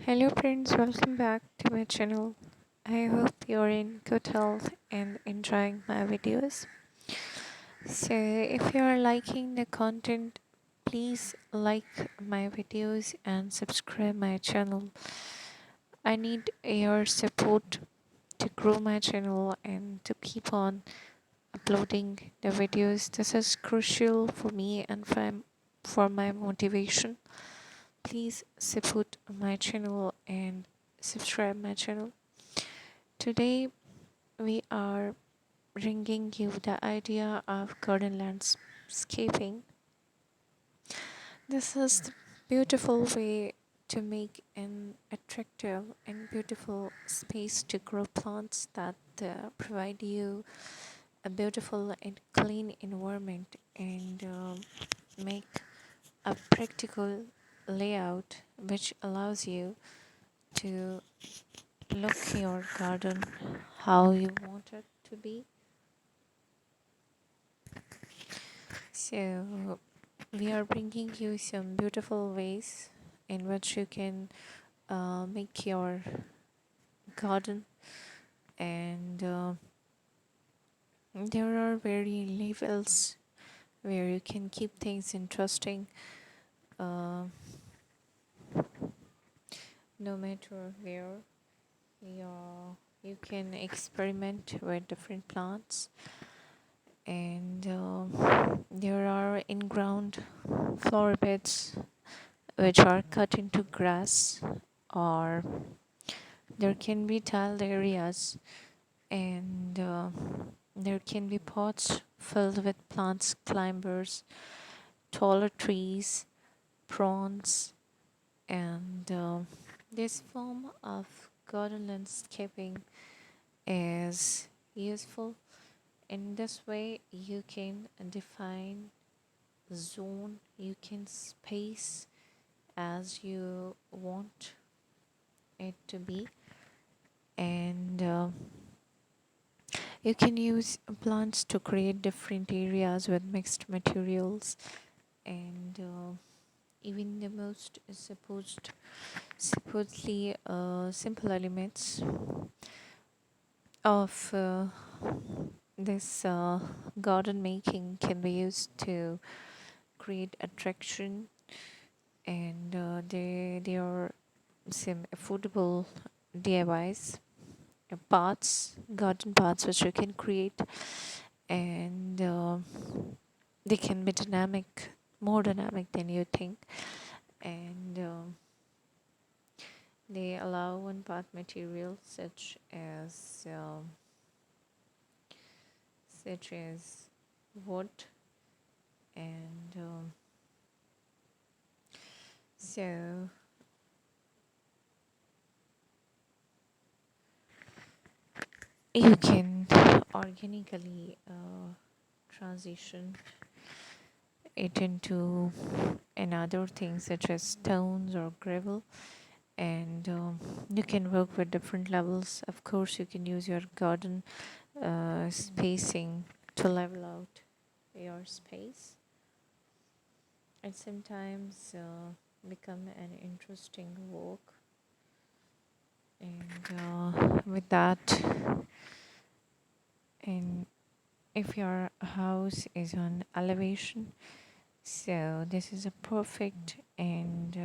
Hello friends, welcome back to my channel. I hope you're in good health and enjoying my videos. So if you are liking the content, please like my videos and subscribe my channel. I need your support to grow my channel and to keep on uploading the videos. This is crucial for me and for my motivation. Please support my channel and subscribe my channel. Today we are bringing you the idea of garden landscaping. This is the beautiful way to make an attractive and beautiful space to grow plants that provide you a beautiful and clean environment and make a practical layout which allows you to look your garden how you want it to be. So we are bringing you some beautiful ways in which you can make your garden, and there are very levels where you can keep things interesting, uh, no matter where you can experiment with different plants, and there are in-ground flower beds which are cut into grass, or there can be tiled areas, and there can be pots filled with plants, climbers, taller trees, prawns, and this form of garden landscaping is useful. In this way, you can define zone, you can space as you want it to be, and you can use plants to create different areas with mixed materials, and even the most supposedly simple elements of this garden making can be used to create attraction, and they are some affordable DIYs, garden paths which you can create, and they can be dynamic, more dynamic than you think, and they allow one part materials such as wood, and so you can organically transition it into another thing such as stones or gravel, and you can work with different levels. Of course, you can use your garden spacing to level out your space, and sometimes become an interesting work. And with that, and if your house is on elevation, so this is a perfect and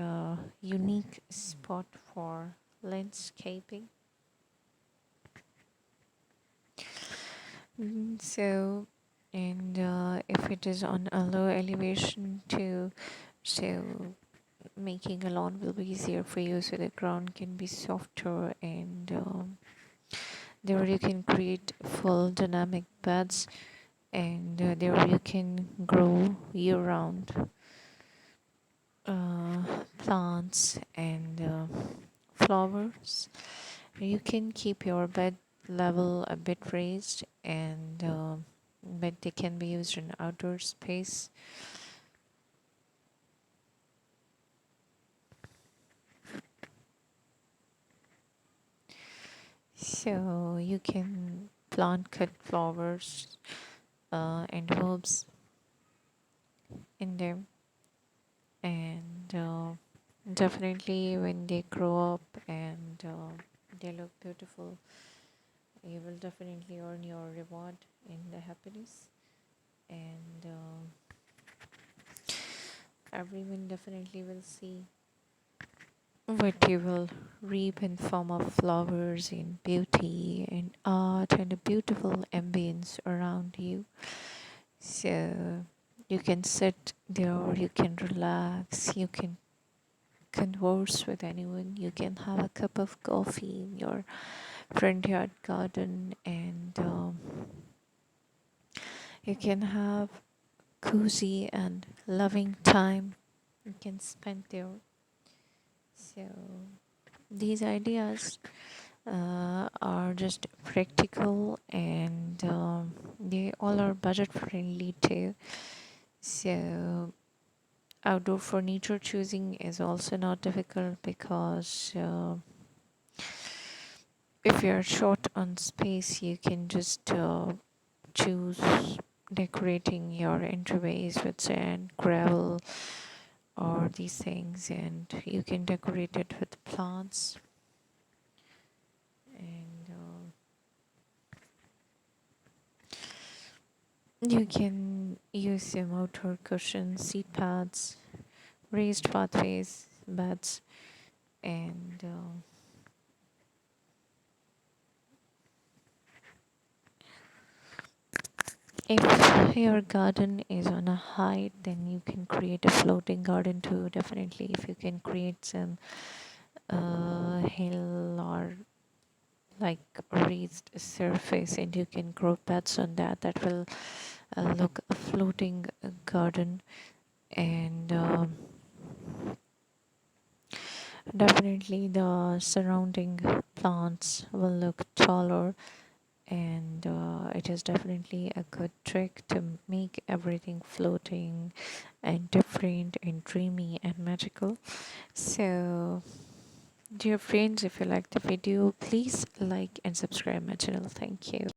unique spot for landscaping. So, and if it is on a low elevation too, so making a lawn will be easier for you, so the ground can be softer, and there you can create full dynamic beds, and there you can grow year round plants and flowers. You can keep your bed level a bit raised, and but they can be used in outdoor space. So you can plant cut flowers and herbs in them, and Definitely, when they grow up and they look beautiful, you will definitely earn your reward in the happiness, and everyone definitely will see what you will reap in form of flowers and beauty and art and a beautiful ambience around you. So you can sit there, you can relax, you can converse with anyone, you can have a cup of coffee in your front yard garden, and you can have cozy and loving time you can spend there. So these ideas are just practical, and they all are budget friendly too. So outdoor furniture choosing is also not difficult because if you're short on space, you can just choose decorating your entryways with sand, gravel, or these things, and you can decorate it with plants, and you can use some outdoor cushions, seat pads, raised pathways, beds, and if your garden is on a height, then you can create a floating garden too. Definitely, if you can create some hill or like raised surface, and you can grow beds on that, that will look a floating garden, and definitely the surrounding plants will look taller, and it is definitely a good trick to make everything floating and different and dreamy and magical. So dear friends, if you like the video, please like and subscribe my channel. Thank you.